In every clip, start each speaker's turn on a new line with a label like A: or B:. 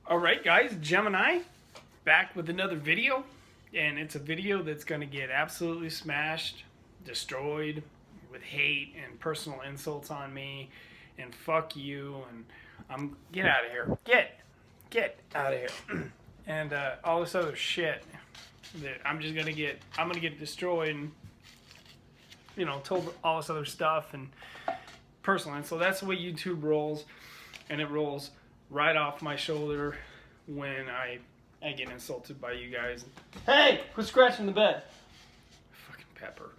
A: Alright guys, Gemini, back with another video, and it's a video that's going to get absolutely smashed, destroyed, with hate and personal insults on me, and fuck you, and get out of here. Get out of here. And all this other shit that I'm gonna get destroyed and, told all this other stuff and personal. And so that's the way YouTube rolls, and it rolls right off my shoulder when I get insulted by you guys. Hey, quit scratching the bed. Fucking Pepper.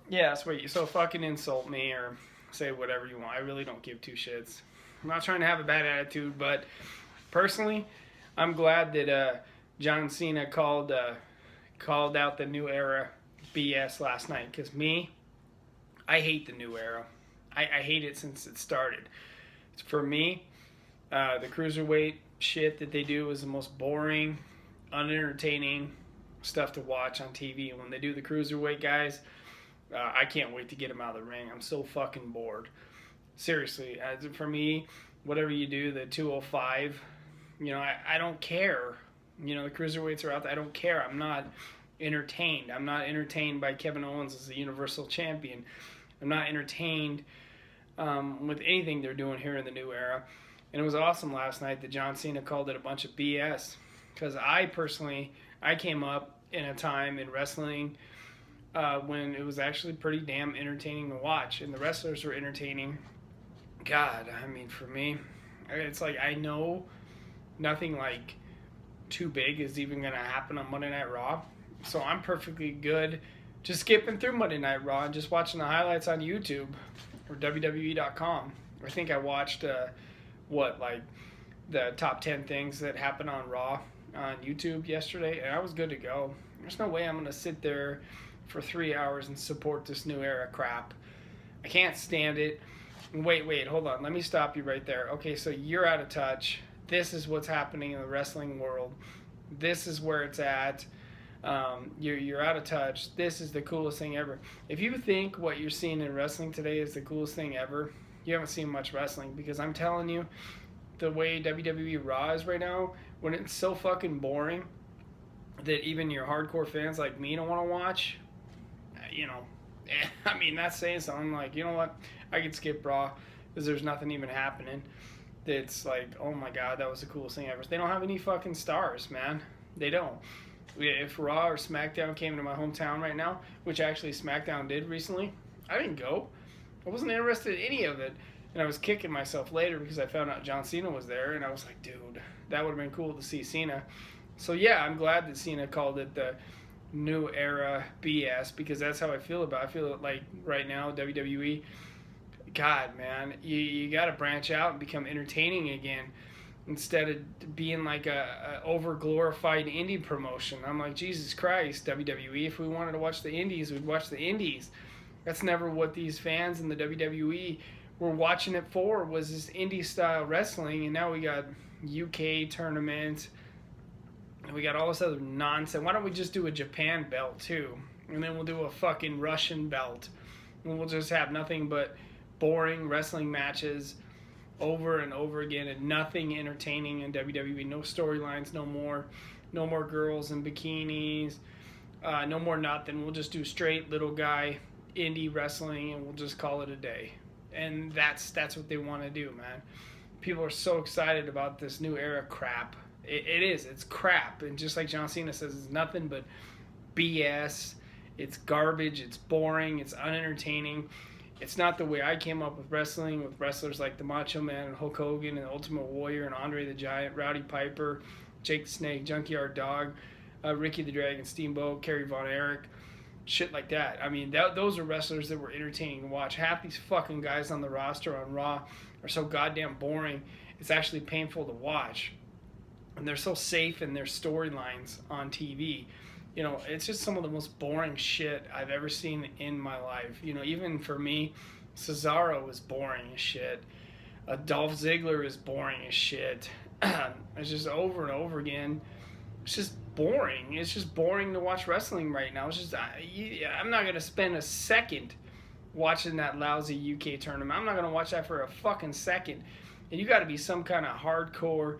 A: Yeah, that's what you. So fucking insult me or say whatever you want. I really don't give two shits. I'm not trying to have a bad attitude, but personally, I'm glad that John Cena called out the new era BS last night. Because me, I hate the new era. I hate it since it started. For me, the cruiserweight shit that they do is the most boring, unentertaining stuff to watch on TV. And when they do the cruiserweight guys, I can't wait to get them out of the ring. I'm so fucking bored. Seriously, for me, whatever you do, the 205, I don't care. The cruiserweights are out there. I don't care. I'm not entertained. I'm not entertained by Kevin Owens as the Universal Champion. I'm not entertained with anything they're doing here in the new era. And it was awesome last night that John Cena called it a bunch of BS. Because I came up in a time in wrestling when it was actually pretty damn entertaining to watch. And the wrestlers were entertaining. God, I mean, for me, it's like I know nothing like too big is even going to happen on Monday Night Raw. So I'm perfectly good just skipping through Monday Night Raw and just watching the highlights on YouTube or WWE.com. I think I watched... the top 10 things that happened on Raw on YouTube yesterday, and I was good to go. There's no way I'm going to sit there for 3 hours and support this new era crap. I can't stand it. Wait, hold on. Let me stop you right there. Okay, so you're out of touch. This is what's happening in the wrestling world. This is where it's at. You're out of touch. This is the coolest thing ever. If you think what you're seeing in wrestling today is the coolest thing ever, you haven't seen much wrestling, because I'm telling you, the way WWE Raw is right now, when it's so fucking boring that even your hardcore fans like me don't want to watch, I mean, that's saying something. Like, you know what, I could skip Raw because there's nothing even happening that's like, oh my god, that was the coolest thing ever. They don't have any fucking stars, man. They don't. If Raw or SmackDown came to my hometown right now, which actually SmackDown did recently, I didn't go. I wasn't interested in any of it. And I was kicking myself later because I found out John Cena was there. And I was like, dude, that would have been cool to see Cena. So yeah, I'm glad that Cena called it the new era BS, because that's how I feel about it. I feel like right now, WWE, God, man, you got to branch out and become entertaining again instead of being like a over-glorified indie promotion. I'm like, Jesus Christ, WWE, if we wanted to watch the indies, we'd watch the indies. That's never what these fans in the WWE were watching it for, was this indie-style wrestling. And now we got UK tournaments, and we got all this other nonsense. Why don't we just do a Japan belt, too? And then we'll do a fucking Russian belt. And we'll just have nothing but boring wrestling matches over and over again, and nothing entertaining in WWE. No storylines, no more girls in bikinis, no more nothing. We'll just do straight little guy indie wrestling, and we'll just call it a day. And that's what they want to do, man. People are so excited about this new era crap. It's crap. And just like John Cena says, it's nothing but BS. It's garbage. It's boring. It's unentertaining. It's not the way I came up with wrestling, with wrestlers like the Macho Man and Hulk Hogan and the Ultimate Warrior and Andre the Giant, Rowdy Piper, Jake the Snake, Junkyard Dog, Ricky the Dragon Steamboat, Kerry Von Erich. Shit like that. I mean, those are wrestlers that were entertaining to watch. Half these fucking guys on the roster on Raw are so goddamn boring, it's actually painful to watch. And they're so safe in their storylines on TV. It's just some of the most boring shit I've ever seen in my life. Even for me, Cesaro is boring as shit. Dolph Ziggler is boring as shit. It's just over and over again. It's just boring. It's just boring to watch wrestling right now. It's just, I'm not going to spend a second watching that lousy UK tournament. I'm not going to watch that for a fucking second. And you got to be some kind of hardcore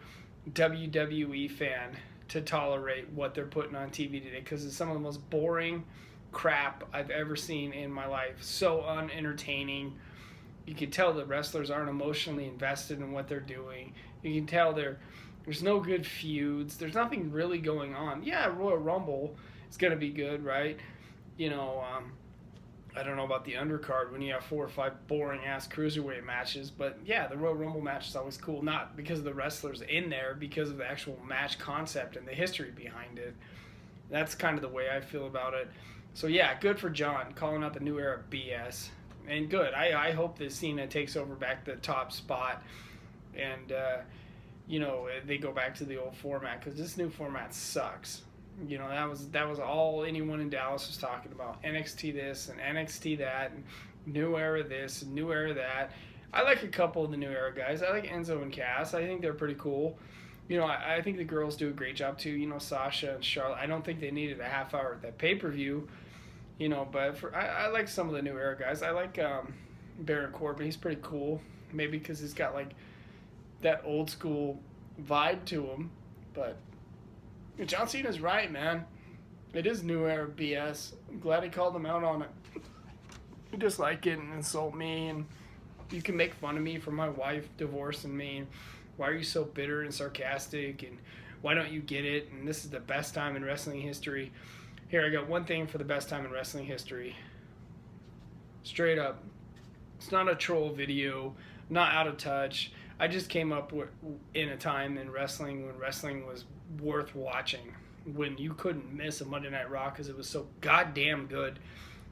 A: WWE fan to tolerate what they're putting on TV today, because it's some of the most boring crap I've ever seen in my life. So unentertaining. You can tell the wrestlers aren't emotionally invested in what they're doing. You can tell there's no good feuds. There's nothing really going on. Yeah, Royal Rumble is going to be good, right? You know, I don't know about the undercard when you have 4 or 5 boring ass cruiserweight matches, but yeah, the Royal Rumble match is always cool. Not because of the wrestlers in there, because of the actual match concept and the history behind it. That's kind of the way I feel about it. So yeah, good for John calling out the new era BS, and good. I hope that Cena takes over back the top spot, and they go back to the old format, because this new format sucks. You know, that was all anyone in Dallas was talking about. NXT this and NXT that, and new era this and new era that. I like a couple of the new era guys. I like Enzo and Cass. I think they're pretty cool. You know, I think the girls do a great job too. You know, Sasha and Charlotte. I don't think they needed a half hour at that pay-per-view. You know, but I like some of the new era guys. I like Baron Corbin. He's pretty cool. Maybe because he's got like that old school vibe to him. But John Cena's right, man. It is new era BS. I'm glad he called him out on it. You just like it and insult me, and you can make fun of me for my wife divorcing me. And why are you so bitter and sarcastic? And why don't you get it? And this is the best time in wrestling history. Here, I got one thing for the best time in wrestling history. Straight up. It's not a troll video. Not out of touch. I just came up in a time in wrestling when wrestling was worth watching. When you couldn't miss a Monday Night Raw because it was so goddamn good.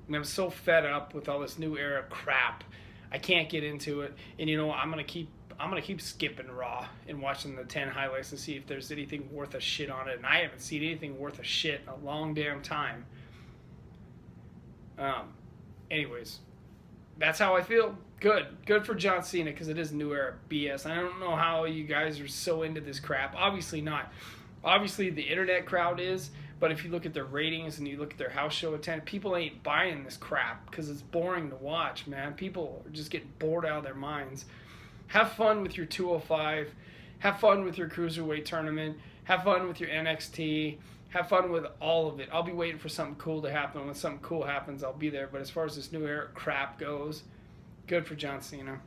A: And I'm so fed up with all this new era crap. I can't get into it. And you know what? I'm gonna keep skipping Raw and watching the 10 highlights to see if there's anything worth a shit on it. And I haven't seen anything worth a shit in a long damn time. Anyways, that's how I feel. Good for John Cena, because it is new era BS. I don't know how you guys are so into this crap. Obviously not. Obviously the internet crowd is, but if you look at their ratings and you look at their house show attendance, people ain't buying this crap because it's boring to watch, man. People are just getting bored out of their minds. Have fun with your 205. Have fun with your Cruiserweight tournament. Have fun with your NXT. Have fun with all of it. I'll be waiting for something cool to happen. When something cool happens, I'll be there. But as far as this new era crap goes, good for John Cena.